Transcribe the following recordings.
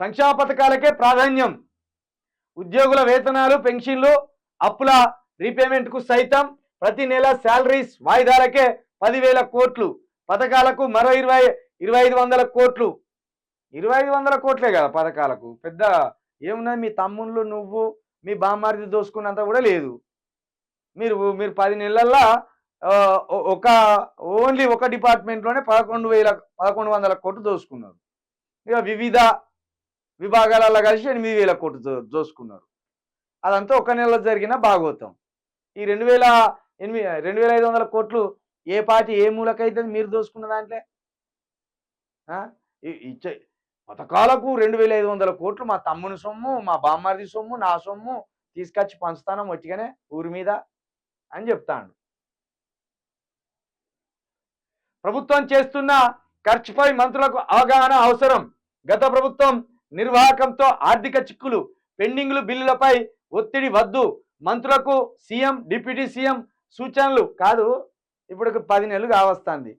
సంక్షేమ పథకాలకే ప్రాధాన్యం. ఉద్యోగుల వేతనాలు, పెన్షన్లు, అప్పుల రీపేమెంట్కు సైతం ప్రతి నెల శాలరీస్ వాయిదాలకే 10,000 కోట్లు. పథకాలకు మరో 2,500 కోట్లు. 2,500 కోట్లే కదా పథకాలకు. పెద్ద ఏమున్నది? మీ తమ్ముళ్ళు, నువ్వు, మీ బామ్మారిది దోసుకున్నంత కూడా లేదు. మీరు మీరు 10 నెలల్లో ఒక ఓన్లీ ఒక డిపార్ట్మెంట్లోనే 11,100 కోట్లు దోసుకున్నారు. ఇక వివిధ విభాగాలలో కలిసి 8,000 కోట్లు దోసుకున్నారు. అదంతా ఒక నెలలో జరిగిన భాగోతం. ఈ 2,500 కోట్లు ఏ పార్టీ ఏ మూలకైతే మీరు దోసుకున్న దాంట్లో ఇచ్చే పథకాలకు 2,500 కోట్లు మా తమ్ముని సొమ్ము, మా బామ్మారిది సొమ్ము, నా సొమ్ము తీసుకొచ్చి పంచుతాను ఒట్టిగానే ఊరి మీద అని చెప్తాడు. ప్రభుత్వం చేస్తున్న ఖర్చుపై మంత్రులకు అవగాహన అవసరం. గత ప్రభుత్వం నిర్వాహకంతో ఆర్థిక చిక్కులు, పెండింగ్లు బిల్లులపై ఒత్తిడి వద్దు. మంత్రులకు సీఎం, డిప్యూటీ సీఎం సూచనలు. కాదు, ఇప్పుడు 10 నెలలు కావస్తుంది.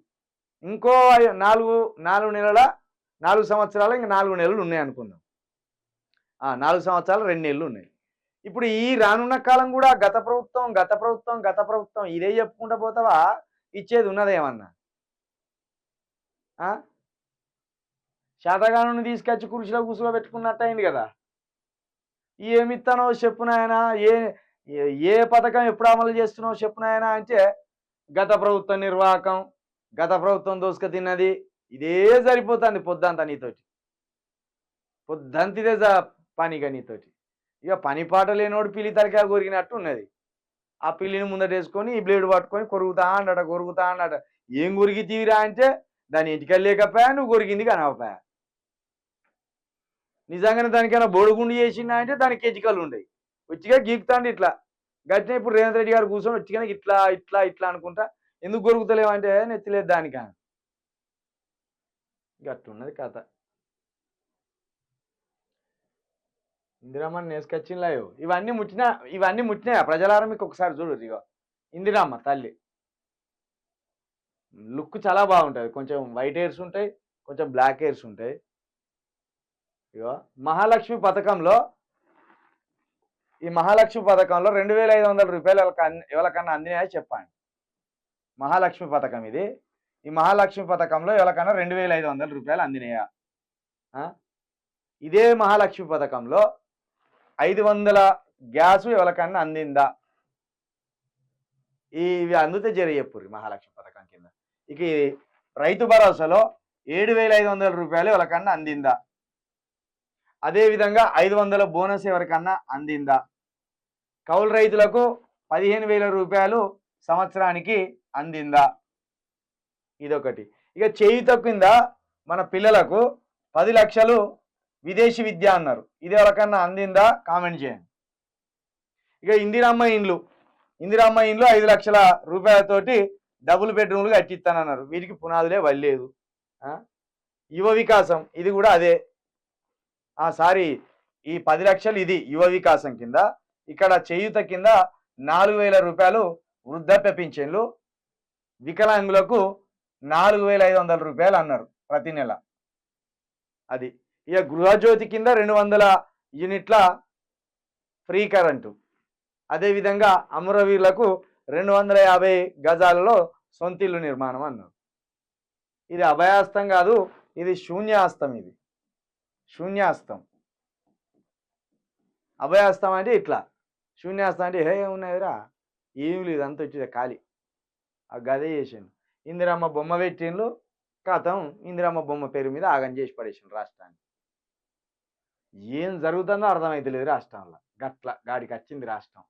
ఇంకో 4 సంవత్సరాలు, ఇంకా 4 నెలలు ఉన్నాయి అనుకుందాం. 4 సంవత్సరాలు 2 నెలలు ఉన్నాయి. ఇప్పుడు ఈ రానున్న కాలం కూడా గత ప్రభుత్వం ఇదే చెప్పుకుంటూ పోతావా? ఇచ్చేది ఉన్నదేమన్నా? శాతగాను తీసుకొచ్చి కుర్చీలో కూర్చోబెట్టుకున్నట్టు అయింది కదా. ఏమిస్తానో చెప్పునాయనా, ఏ పథకం ఎప్పుడు అమలు చేస్తున్నావు చెప్పునాయనా అంటే గత ప్రభుత్వం నిర్వాహకం, గత ప్రభుత్వం దోసుక తిన్నది, ఇదే సరిపోతుంది పొద్దంతా నీతోటి. పొద్దంతిదే పనిగా నీతోటి. ఇక పని పాట లేనోడు పిల్లి తలకాయ కొరిగినట్టు ఉన్నది. ఆ పిల్లిని ముందటేసుకొని ఈ బ్లేడ్ పట్టుకొని కొరుగుతా అన్నట. ఏం కొరిగి తీవిరా అంటే దాని ఇంటికి లేకపోయా, నువ్వు కొరిగింది కనవపోయా. నిజంగానే దానికైనా బోడుగుండు చేసిందా అంటే దానికి ఎజికలు ఉండయి. వచ్చిగా గీకుతాండి ఇట్లా. గట్టిన ఇప్పుడు రేవంత్ రెడ్డి గారు కూర్చొని వచ్చిగానే ఇట్లా అనుకుంటా ఎందుకు కొరుకుతలేవంటే నెత్తిలేదు దానికా. గట్టున్నది కథ. ఇందిరమ్మని నేసుకొచ్చిన్లాయో ఇవన్నీ ముట్టినాయా ప్రజలారా? మీకు ఒకసారి చూడు. ఇగో ఇందిరమ్మ తల్లి లుక్ చాలా బాగుంటుంది. కొంచెం వైట్ హెయిర్స్ ఉంటాయి, కొంచెం బ్లాక్ హెయిర్స్ ఉంటాయి. ఇగో మహాలక్ష్మి పథకంలో, ఈ మహాలక్ష్మి పథకంలో 2,500 రూపాయలు ఎవరికన్నా అందినాయా చెప్పండి. మహాలక్ష్మి పథకం ఇది. ఈ మహాలక్ష్మి పథకంలో ఎవరికన్నా 2,500 రూపాయలు అందినాయా? ఇదే మహాలక్ష్మి పథకంలో 500 గ్యాసు ఎవరికన్నా అందిందా? ఇవి అందుతే చెప్పు మహాలక్ష్మి పథకం కింద. ఇక రైతు భరోసాలో 7,500 రూపాయలు ఎవరికన్నా అందిందా? అదేవిధంగా 500 బోనస్ ఎవరికన్నా అందిందా? కౌలు రైతులకు 15,000 రూపాయలు సంవత్సరానికి అందిందా? ఇదొకటి. ఇక చేయూత కింద మన పిల్లలకు 10 లక్షలు విదేశీ విద్య అన్నారు. ఇది ఎవరికన్నా అందిందా? కామెంట్ చేయండి. ఇక ఇందిరమ్మ ఇండ్లు 5 లక్షల రూపాయలతోటి డబుల్ బెడ్రూమ్లు కట్టిస్తానన్నారు. వీటికి పునాదులే వల్లేదు. యువ వికాసం ఇది కూడా అదే. ఈ 10 లక్షలు ఇది యువ వికాసం కింద. ఇక్కడ చేయూత కింద 4,000 రూపాయలు వృద్ధాప్య పింఛన్లు, వికలాంగులకు 4,500 రూపాయలు అన్నారు ప్రతి నెల. అది. ఇక గృహజ్యోతి కింద 200 యూనిట్ల ఫ్రీ కరెంటు. అదేవిధంగా అమరవీరులకు 250 గజాలలో సొంతిల్లు నిర్మాణం అన్నారు. ఇది అభయాస్తం కాదు, ఇది శూన్యాస్తం. ఇది శూన్యాస్తం. అభయాస్తం అంటే ఇట్లా, శూన్యాస్తం అంటే ఏమున్నాయిరా ఏం లేదు, అంత వచ్చేది ఖాళీ. ఆ గదే చేసిండు. ఇందిరమ్మ బొమ్మ పెట్టిండ్రు, కథం ఇందిరమ్మ బొమ్మ పేరు మీద ఆగం చేసి పడేసిండు రాష్ట్రాన్ని. ఏం జరుగుతుందో అర్థమైతే లేదు రాష్ట్రంలో. గట్ల గాడికి వచ్చింది రాష్ట్రం.